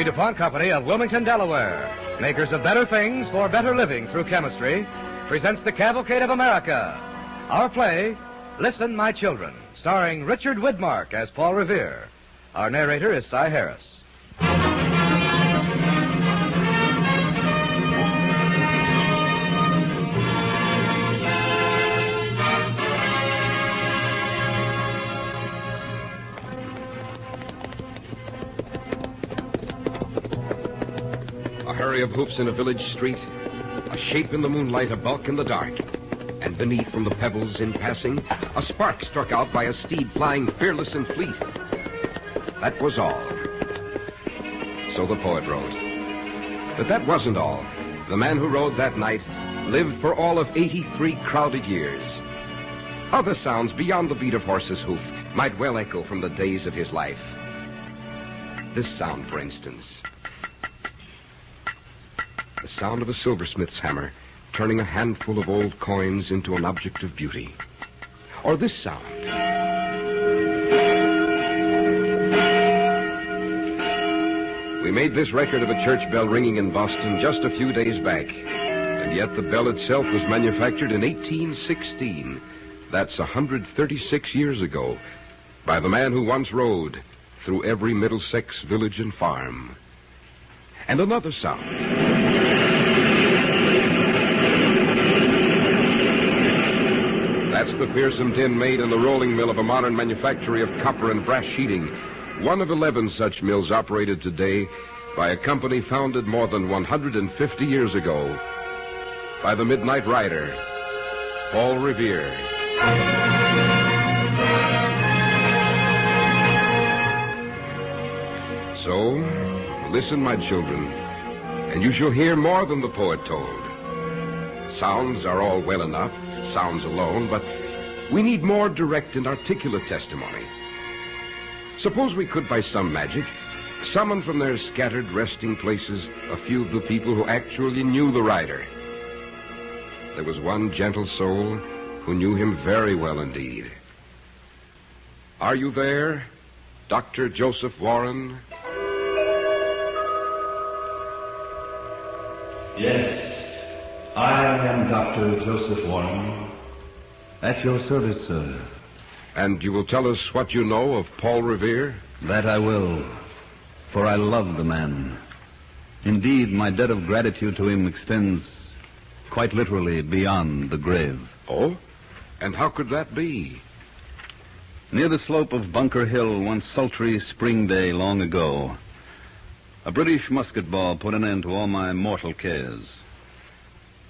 DuPont Company of Wilmington, Delaware, makers of better things for better living through chemistry, presents the Cavalcade of America. Our play, Listen, My Children, starring Richard Widmark as Paul Revere. Our narrator is Cy Harris. A hurry of hoofs in a village street, a shape in the moonlight, a bulk in the dark. And beneath, from the pebbles in passing, a spark struck out by a steed flying fearless and fleet. That was all. So the poet wrote. But that wasn't all. The man who rode that night lived for all of 83 crowded years. Other sounds beyond the beat of horse's hoof might well echo from the days of his life. This sound, for instance. The sound of a silversmith's hammer turning a handful of old coins into an object of beauty. Or this sound. We made this record of a church bell ringing in Boston just a few days back, and yet the bell itself was manufactured in 1816. That's 136 years ago, by the man who once rode through every Middlesex village and farm. And another sound. That's the fearsome din made in the rolling mill of a modern manufactory of copper and brass sheeting. One of 11 such mills operated today by a company founded more than 150 years ago by the Midnight Rider, Paul Revere. So, listen, my children, and you shall hear more than the poet told. Sounds are all well enough, sounds alone, but we need more direct and articulate testimony. Suppose we could, by some magic, summon from their scattered resting places a few of the people who actually knew the rider. There was one gentle soul who knew him very well indeed. Are you there, Dr. Joseph Warren? Yes. I am Dr. Joseph Warren. At your service, sir. And you will tell us what you know of Paul Revere? That I will, for I love the man. Indeed, my debt of gratitude to him extends quite literally beyond the grave. Oh? And how could that be? Near the slope of Bunker Hill, one sultry spring day long ago, a British musket ball put an end to all my mortal cares.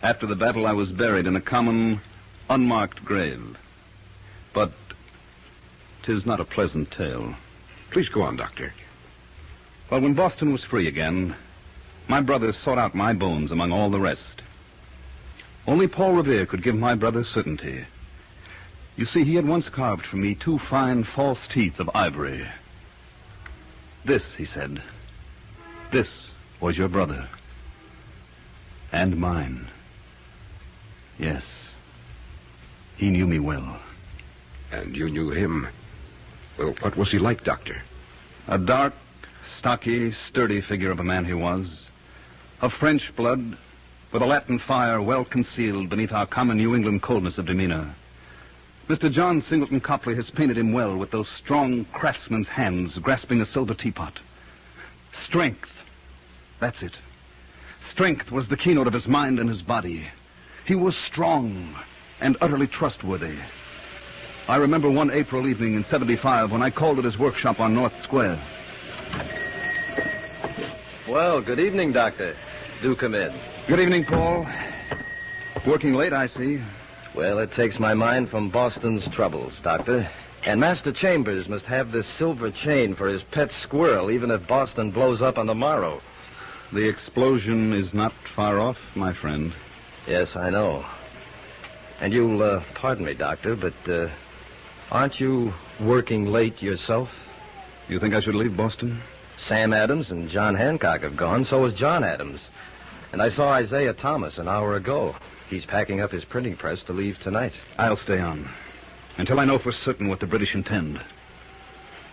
After the battle, I was buried in a common, unmarked grave. But 'tis not a pleasant tale. Please go on, Doctor. Well, when Boston was free again, my brother sought out my bones among all the rest. Only Paul Revere could give my brother certainty. You see, he had once carved for me 2 fine false teeth of ivory. This, he said, this was your brother. And mine. Yes. He knew me well. And you knew him. Well, what was he like, Doctor? A dark, stocky, sturdy figure of a man he was. Of French blood, with a Latin fire well concealed beneath our common New England coldness of demeanor. Mr. John Singleton Copley has painted him well with those strong craftsman's hands grasping a silver teapot. Strength. That's it. Strength was the keynote of his mind and his body. He was strong and utterly trustworthy. I remember one April evening in '75 when I called at his workshop on North Square. Well, good evening, Doctor. Do come in. Good evening, Paul. Working late, I see. Well, it takes my mind from Boston's troubles, Doctor. And Master Chambers must have this silver chain for his pet squirrel, even if Boston blows up on the morrow. The explosion is not far off, my friend. Yes, I know. And you'll pardon me, Doctor, but aren't you working late yourself? You think I should leave Boston? Sam Adams and John Hancock have gone. So has John Adams. And I saw Isaiah Thomas an hour ago. He's packing up his printing press to leave tonight. I'll stay on until I know for certain what the British intend.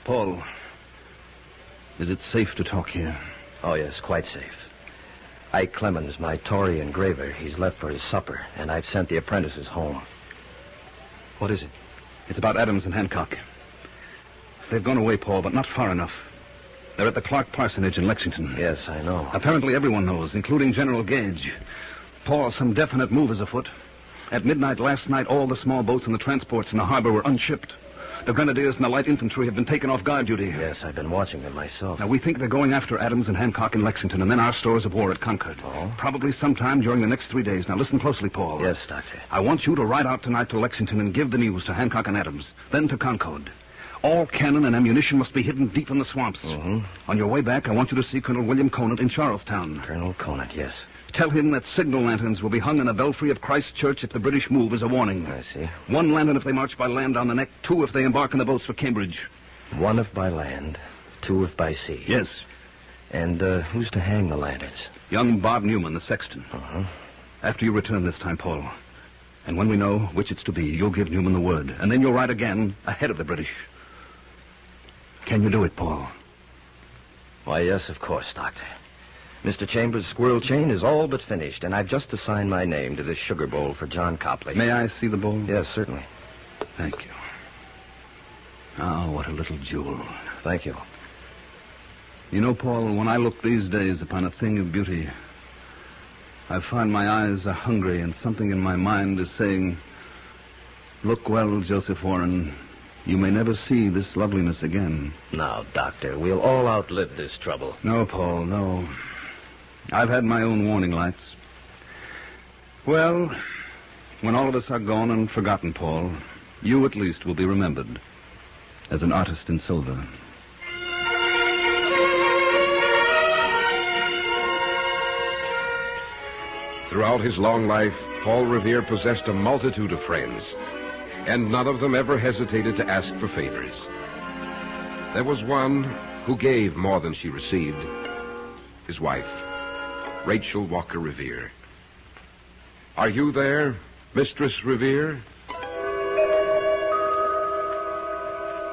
Paul, is it safe to talk here? Oh, yes, quite safe. Ike Clemens, my Tory engraver, he's left for his supper, and I've sent the apprentices home. What is it? It's about Adams and Hancock. They've gone away, Paul, but not far enough. They're at the Clark Parsonage in Lexington. Yes, I know. Apparently everyone knows, including General Gage. Paul, some definite move is afoot. At midnight last night, all the small boats and the transports in the harbor were unshipped. The grenadiers and the light infantry have been taken off guard duty. Yes, I've been watching them myself. Now, we think they're going after Adams and Hancock in Lexington, and then our stores of war at Concord. Oh? Probably sometime during the next 3 days. Now, listen closely, Paul. Yes, Doctor. I want you to ride out tonight to Lexington and give the news to Hancock and Adams, then to Concord. All cannon and ammunition must be hidden deep in the swamps. Mm-hmm. On your way back, I want you to see Colonel William Conant in Charlestown. Colonel Conant, yes. Tell him that signal lanterns will be hung in the belfry of Christ Church if the British move as a warning. I see. 1 lantern if they march by land down the neck, 2 if they embark in the boats for Cambridge. 1 if by land, 2 if by sea. Yes. And who's to hang the lanterns? Young Bob Newman, the sexton. Uh-huh. After you return this time, Paul. And when we know which it's to be, you'll give Newman the word. And then you'll ride again ahead of the British. Can you do it, Paul? Why, yes, of course, Doctor. Mr. Chambers' squirrel chain is all but finished, and I've just assigned my name to this sugar bowl for John Copley. May I see the bowl? Yes, certainly. Thank you. Oh, what a little jewel. Thank you. You know, Paul, when I look these days upon a thing of beauty, I find my eyes are hungry and something in my mind is saying, look well, Joseph Warren. You may never see this loveliness again. Now, Doctor, we'll all outlive this trouble. No, Paul, no. I've had my own warning lights. Well, when all of us are gone and forgotten, Paul, you at least will be remembered as an artist in silver. Throughout his long life, Paul Revere possessed a multitude of friends, and none of them ever hesitated to ask for favors. There was one who gave more than she received, his wife, Rachel Walker Revere. Are you there, Mistress Revere?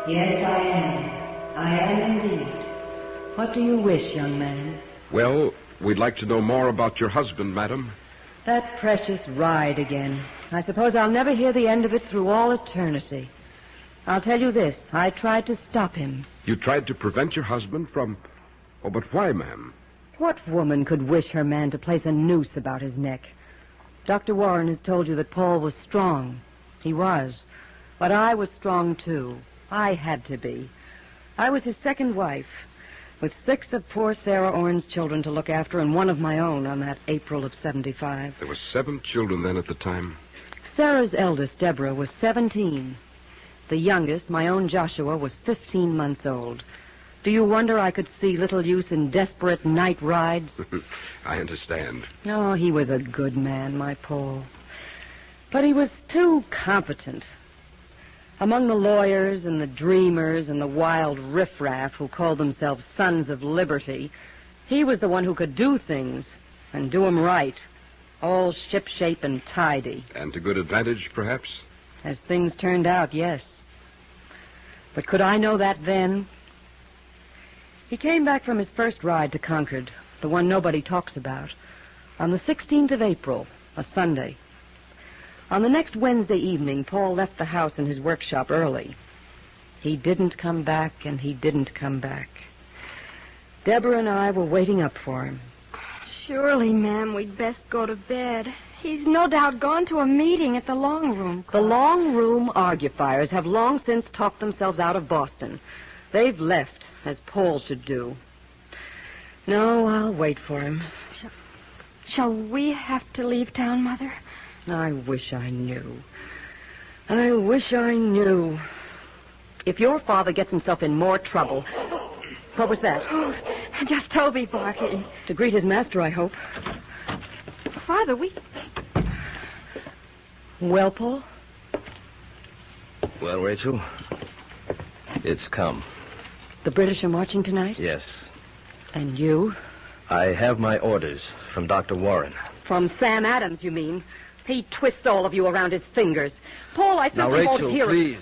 Yes, I am. I am indeed. What do you wish, young man? Well, we'd like to know more about your husband, madam. That precious ride again. I suppose I'll never hear the end of it through all eternity. I'll tell you this. I tried to stop him. You tried to prevent your husband from... Oh, but why, ma'am? What woman could wish her man to place a noose about his neck? Dr. Warren has told you that Paul was strong. He was. But I was strong, too. I had to be. I was his second wife, with 6 of poor Sarah Orne's children to look after and 1 of my own on that April of 75. There were 7 children then at the time. Sarah's eldest, Deborah, was 17. The youngest, my own Joshua, was 15 months old. Do you wonder I could see little use in desperate night rides? I understand. Oh, he was a good man, my Paul. But he was too competent. Among the lawyers and the dreamers and the wild riffraff who called themselves Sons of Liberty, he was the one who could do things and do 'em right, all shipshape and tidy. And to good advantage, perhaps? As things turned out, yes. But could I know that then? He came back from his first ride to Concord, the one nobody talks about, on the 16th of April, a Sunday. On the next Wednesday evening, Paul left the house in his workshop early. He didn't come back, and he didn't come back. Deborah and I were waiting up for him. Surely, ma'am, we'd best go to bed. He's no doubt gone to a meeting at the Long Room Club. The Long Room argufiers have long since talked themselves out of Boston. They've left, as Paul should do. No, I'll wait for him. Shall we have to leave town, Mother? I wish I knew. I wish I knew. If your father gets himself in more trouble... What was that? Oh, just Toby barking. To greet his master, I hope. Father, we... Well, Paul? Well, Rachel, it's come. The British are marching tonight? Yes. And you? I have my orders from Dr. Warren. From Sam Adams, you mean? He twists all of you around his fingers. Paul, I simply now, won't Rachel, hear it. please.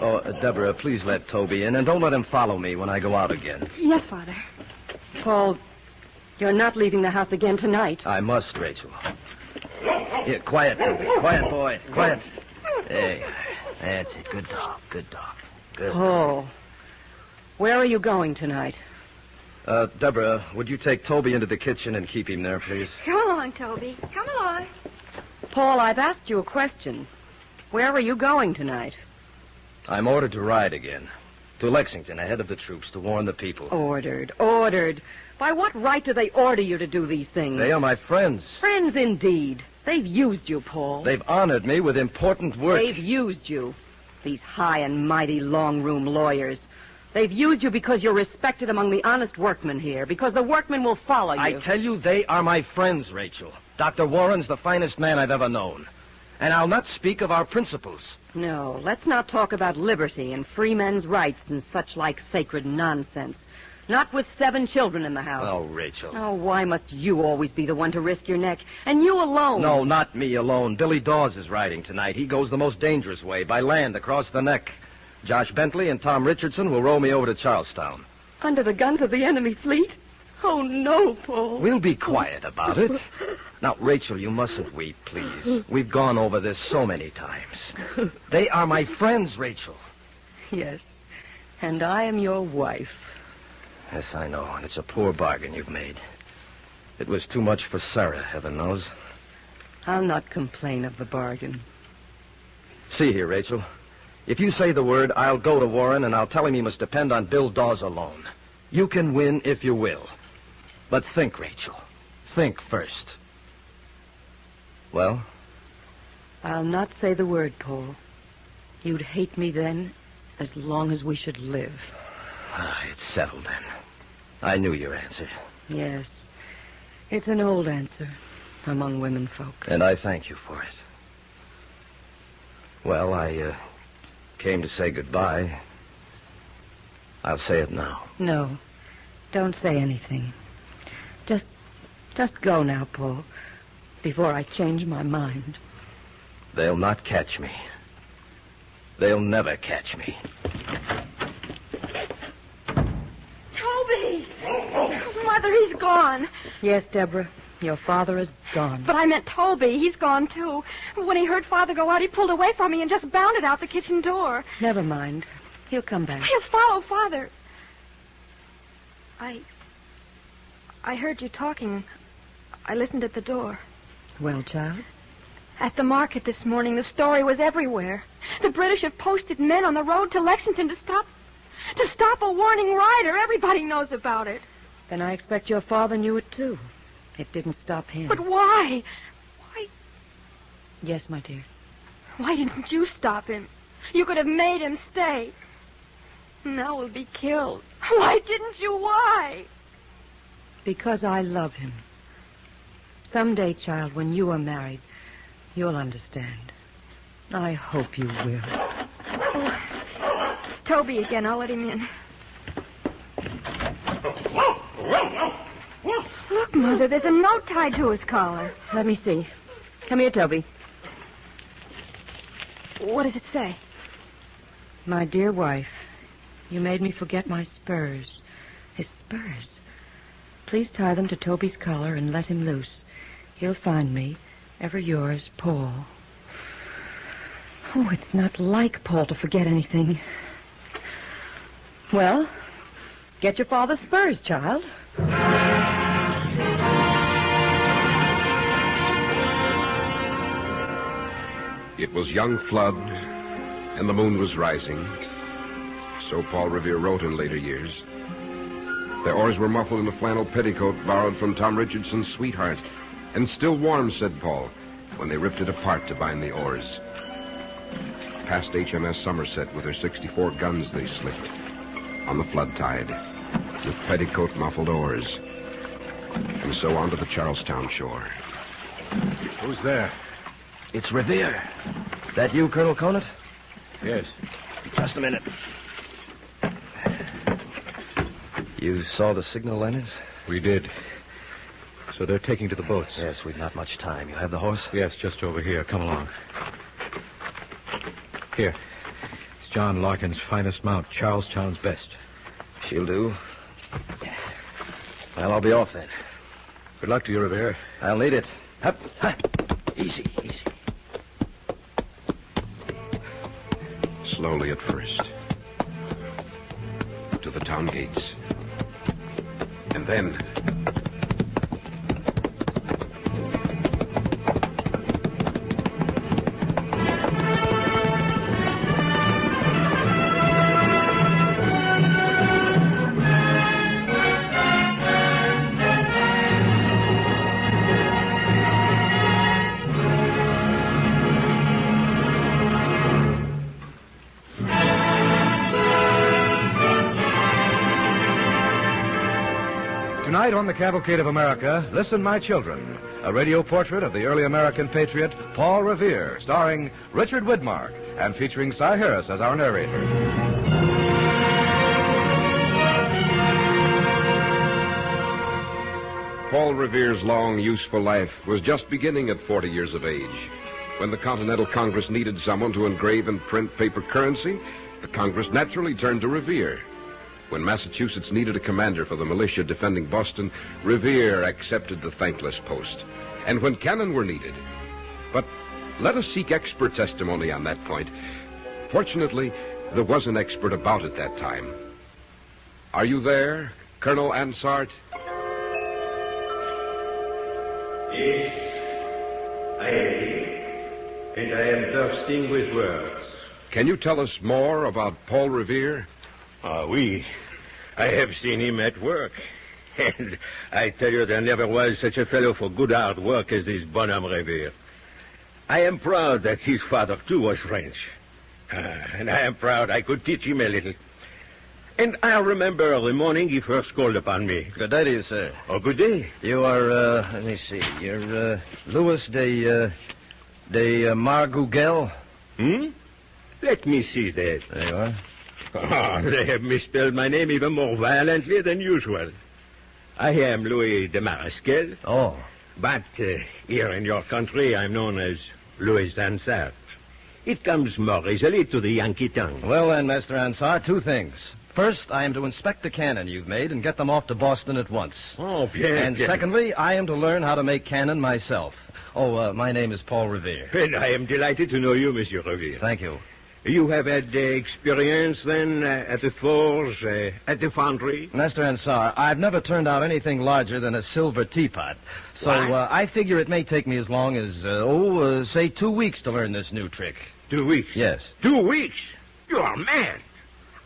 Oh, Deborah, please let Toby in, and don't let him follow me when I go out again. Yes, Father. Paul, you're not leaving the house again tonight. I must, Rachel. Here, quiet, Toby. Quiet, boy. Quiet. Hey, that's it. Good dog. Good dog. Good. Paul, where are you going tonight? Deborah, would you take Toby into the kitchen and keep him there, please? Come along, Toby. Come along. Paul, I've asked you a question. Where are you going tonight? I'm ordered to ride again. To Lexington, ahead of the troops, to warn the people. Ordered. By what right do they order you to do these things? They are my friends. Friends indeed. They've used you, Paul. They've honored me with important work. They've used you. These high and mighty long-room lawyers. They've used you because you're respected among the honest workmen here, because the workmen will follow you. I tell you, they are my friends, Rachel. Dr. Warren's the finest man I've ever known. And I'll not speak of our principles. No, let's not talk about liberty and free men's rights and such like sacred nonsense. Not with 7 children in the house. Oh, Rachel. Oh, why must you always be the one to risk your neck? And you alone. No, not me alone. Billy Dawes is riding tonight. He goes the most dangerous way, by land across the neck. Josh Bentley and Tom Richardson will row me over to Charlestown. Under the guns of the enemy fleet? Oh, no, Paul. We'll be quiet about it. Now, Rachel, you mustn't weep, please. We've gone over this so many times. They are my friends, Rachel. Yes, and I am your wife. Yes, I know, and it's a poor bargain you've made. It was too much for Sarah, heaven knows. I'll not complain of the bargain. See here, Rachel. If you say the word, I'll go to Warren and I'll tell him he must depend on Bill Dawes alone. You can win if you will. But think, Rachel. Think first. Well? I'll not say the word, Paul. You'd hate me then as long as we should live. It's settled then. I knew your answer. Yes. It's an old answer among women folk. And I thank you for it. Well, I came to say goodbye. I'll say it now. No. Don't say anything. Just go now, Paul, before I change my mind. They'll not catch me. They'll never catch me. Toby! Mother, he's gone. Yes, Deborah, your father is gone. But I meant Toby. He's gone, too. When he heard Father go out, he pulled away from me and just bounded out the kitchen door. Never mind. He'll come back. He'll follow Father. I heard you talking. I listened at the door. Well, child? At the market this morning, the story was everywhere. The British have posted men on the road to Lexington to stop a warning rider. Everybody knows about it. Then I expect your father knew it, too. It didn't stop him. But why? Why? Yes, my dear. Why didn't you stop him? You could have made him stay. Now we'll be killed. Why didn't you? Why? Because I love him. Someday, child, when you are married, you'll understand. I hope you will. Oh, it's Toby again. I'll let him in. Look, Mother, there's a note tied to his collar. Let me see. Come here, Toby. What does it say? My dear wife, you made me forget my spurs. His spurs. Please tie them to Toby's collar and let him loose. He'll find me. Ever yours, Paul. Oh, it's not like Paul to forget anything. Well, get your father's spurs, child. It was young flood, and the moon was rising. So Paul Revere wrote in later years. Their oars were muffled in a flannel petticoat borrowed from Tom Richardson's sweetheart, and still warm, said Paul, when they ripped it apart to bind the oars. Past HMS Somerset with her 64 guns they slipped, on the flood tide, with petticoat-muffled oars, and so on to the Charlestown shore. Who's there? It's Revere. That you, Colonel Conant? Yes. Just a minute. You saw the signal, Leonard? We did. So they're taking to the boats. Yes, we've not much time. You have the horse? Yes, just over here. Come along. Here. It's John Larkin's finest mount, Charlestown's best. She'll do. Well, I'll be off then. Good luck to you, Revere. I'll need it. Hup, hup. Easy. Slowly at first. To the town gates. And then... Tonight on the Cavalcade of America, Listen, My Children, a radio portrait of the early American patriot, Paul Revere, starring Richard Widmark and featuring Cy Harris as our narrator. Paul Revere's long, useful life was just beginning at 40 years of age. When the Continental Congress needed someone to engrave and print paper currency, the Congress naturally turned to Revere. When Massachusetts needed a commander for the militia defending Boston, Revere accepted the thankless post. And when cannon were needed. But let us seek expert testimony on that point. Fortunately, there was an expert about at that time. Are you there, Colonel Ansart? Yes, I am here, and I am bursting with words. Can you tell us more about Paul Revere? Oui. I have seen him at work. And I tell you, there never was such a fellow for good hard work as this bonhomme Revere. I am proud that his father, too, was French. And I am proud I could teach him a little. And I remember the morning he first called upon me. Good day to you, sir. Oh, good day. You are, let me see, you're, Louis de Margougel? Let me see that. There you are. Oh, they have misspelled my name even more violently than usual. I am Louis de Marasquel. Oh. But here in your country, I'm known as Louis Ansart. It comes more easily to the Yankee tongue. Well, then, Mr. Ansart, two things. First, I am to inspect the cannon you've made and get them off to Boston at once. Oh, bien. And secondly, I am to learn how to make cannon myself. Oh, my name is Paul Revere. And I am delighted to know you, Monsieur Revere. Thank you. You have had experience, then, at the forge, at the foundry? Mr. Ansart, I've never turned out anything larger than a silver teapot. So I figure it may take me as long as, say 2 weeks to learn this new trick. 2 weeks? Yes. 2 weeks? You are mad.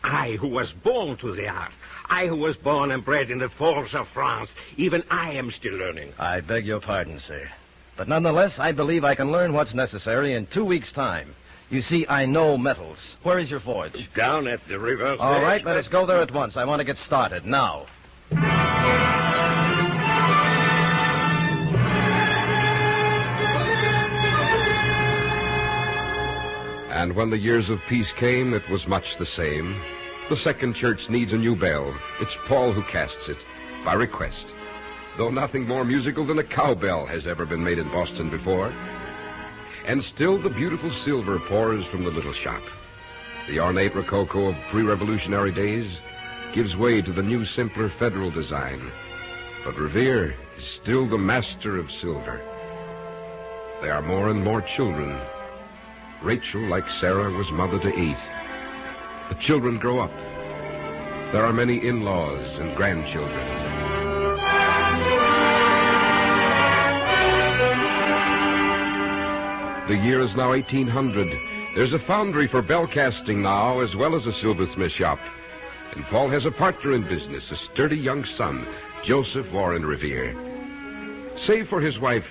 I, who was born to the art. I, who was born and bred in the forge of France. Even I am still learning. I beg your pardon, sir. But nonetheless, I believe I can learn what's necessary in 2 weeks' time. You see, I know metals. Where is your forge? Down at the river. All right, let us go there at once. I want to get started now. And when the years of peace came, it was much the same. The second church needs a new bell. It's Paul who casts it, by request. Though nothing more musical than a cowbell has ever been made in Boston before. And still the beautiful silver pours from the little shop. The ornate rococo of pre-revolutionary days gives way to the new, simpler federal design. But Revere is still the master of silver. There are more and more children. Rachel, like Sarah, was mother to 8. The children grow up. There are many in-laws and grandchildren. The year is now 1800. There's a foundry for bell casting now, as well as a silversmith shop. And Paul has a partner in business, a sturdy young son, Joseph Warren Revere. Save for his wife,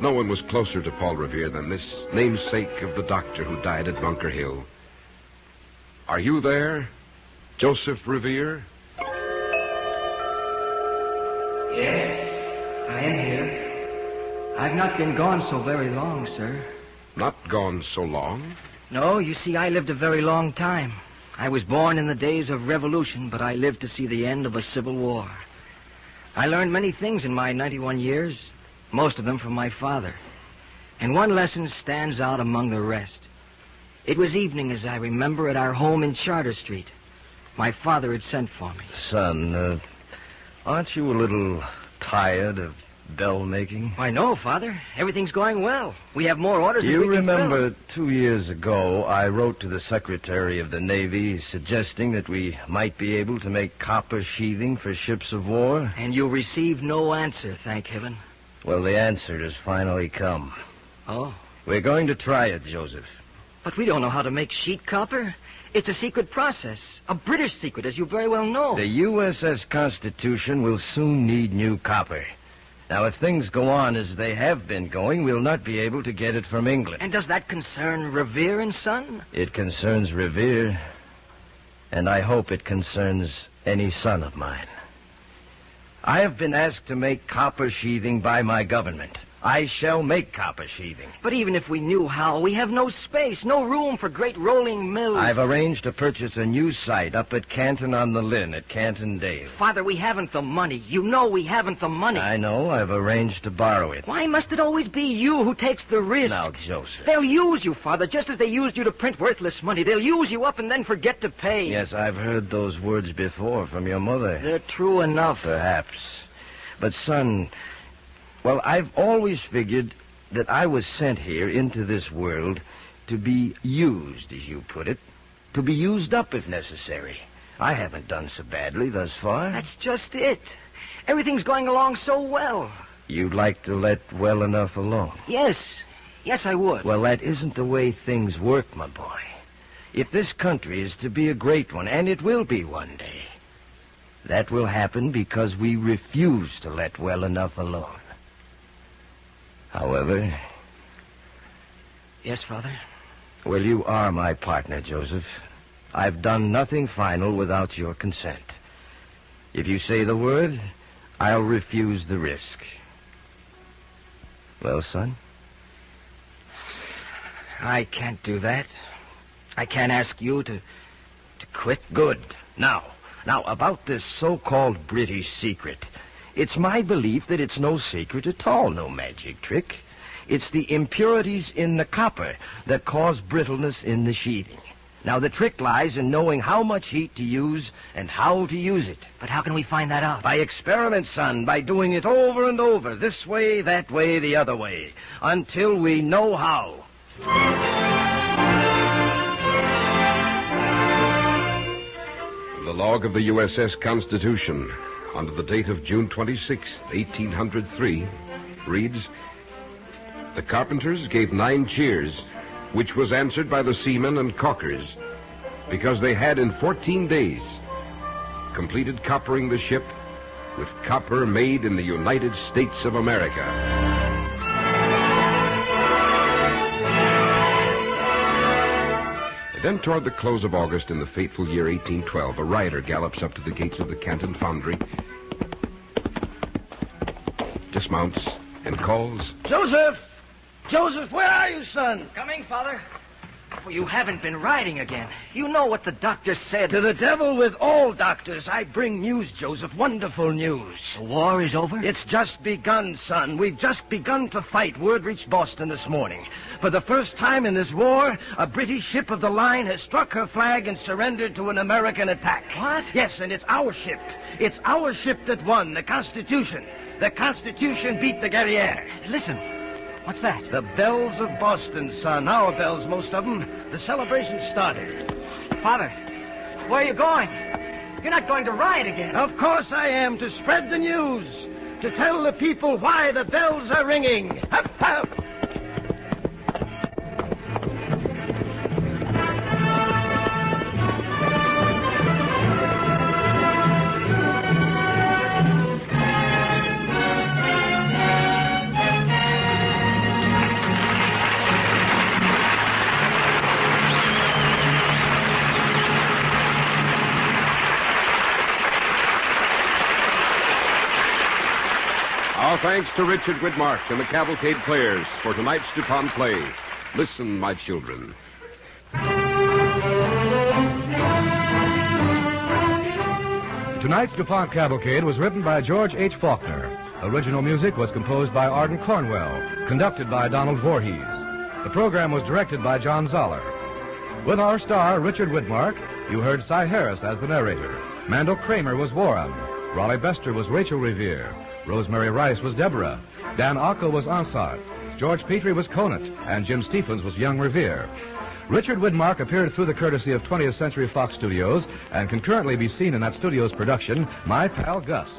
no one was closer to Paul Revere than this namesake of the doctor who died at Bunker Hill. Are you there, Joseph Revere? Yes, I am here. I've not been gone so very long, sir. Not gone so long? No, you see, I lived a very long time. I was born in the days of revolution, but I lived to see the end of a civil war. I learned many things in my 91 years, most of them from my father. And one lesson stands out among the rest. It was evening, as I remember, at our home in Charter Street. My father had sent for me. Son, Aren't you a little tired of bell making? Why, no, Father. Everything's going well. We have more orders than we You can remember fill. 2 years ago, I wrote to the Secretary of the Navy suggesting that we might be able to make copper sheathing for ships of war? And you received no answer, thank heaven. Well, the answer has finally come. Oh? We're going to try it, Joseph. But we don't know how to make sheet copper. It's a secret process. A British secret, as you very well know. The USS Constitution will soon need new copper. Now, if things go on as they have been going, we'll not be able to get it from England. And does that concern Revere and Son? It concerns Revere, and I hope it concerns any son of mine. I have been asked to make copper sheathing by my government. I shall make copper sheathing. But even if we knew how, we have no space, no room for great rolling mills. I've arranged to purchase a new site up at Canton-on-the-Lynn at Canton-Dale. Father, we haven't the money. You know we haven't the money. I know. I've arranged to borrow it. Why must it always be you who takes the risk? Now, Joseph. They'll use you, Father, just as they used you to print worthless money. They'll use you up and then forget to pay. Yes, I've heard those words before from your mother. They're true enough. Perhaps. But, son, well, I've always figured that I was sent here into this world to be used, as you put it, to be used up if necessary. I haven't done so badly thus far. That's just it. Everything's going along so well. You'd like to let well enough alone? Yes. Yes, I would. Well, that isn't the way things work, my boy. If this country is to be a great one, and it will be one day, that will happen because we refuse to let well enough alone. However... Yes, Father? Well, you are my partner, Joseph. I've done nothing final without your consent. If you say the word, I'll refuse the risk. Well, son? I can't do that. I can't ask you to quit. Good. Now, about this so-called British secret. It's my belief that it's no secret at all, no magic trick. It's the impurities in the copper that cause brittleness in the sheathing. Now, the trick lies in knowing how much heat to use and how to use it. But how can we find that out? By experiment, son, by doing it over and over, this way, that way, the other way, until we know how. The log of the USS Constitution, under the date of June 26, 1803, reads, "The carpenters gave 9 cheers, which was answered by the seamen and caulkers, because they had in 14 days completed coppering the ship with copper made in the United States of America." Then, toward the close of August in the fateful year 1812, a rider gallops up to the gates of the Canton foundry, dismounts, and calls, Joseph! Joseph, where are you, son? Coming, Father. Well, you haven't been riding again. You know what the doctor said. To the devil with all doctors. I bring news, Joseph. Wonderful news. The war is over? It's just begun, son. We've just begun to fight. Word reached Boston this morning. For the first time in this war, a British ship of the line has struck her flag and surrendered to an American attack. What? Yes, and it's our ship. It's our ship that won, the Constitution. The Constitution beat the Guerriere. Listen. What's that? The bells of Boston, son. Our bells, most of them. The celebration started. Father, where are you going? You're not going to ride again. Of course I am, to spread the news. To tell the people why the bells are ringing. Hup, hup. Our thanks to Richard Widmark and the Cavalcade players for tonight's DuPont play. Listen, my children. Tonight's DuPont Cavalcade was written by George H. Faulkner. Original music was composed by Arden Cornwell, conducted by Donald Voorhees. The program was directed by John Zoller. With our star, Richard Widmark, you heard Cy Harris as the narrator. Mandel Kramer was Warren. Raleigh Bester was Rachel Revere. Rosemary Rice was Deborah. Dan Ocko was Ansart. George Petrie was Conant. And Jim Stephens was young Revere. Richard Widmark appeared through the courtesy of 20th Century Fox Studios and can currently be seen in that studio's production, My Pal Gus.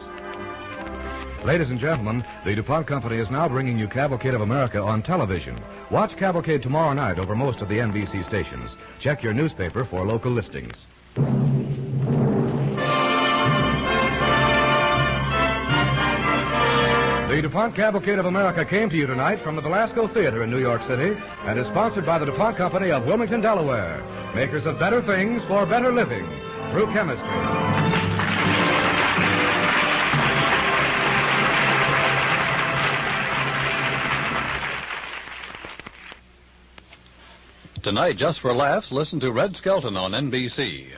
Ladies and gentlemen, the DuPont Company is now bringing you Cavalcade of America on television. Watch Cavalcade tomorrow night over most of the NBC stations. Check your newspaper for local listings. The DuPont Cavalcade of America came to you tonight from the Belasco Theater in New York City and is sponsored by the DuPont Company of Wilmington, Delaware, makers of better things for better living through chemistry. Tonight, just for laughs, listen to Red Skelton on NBC.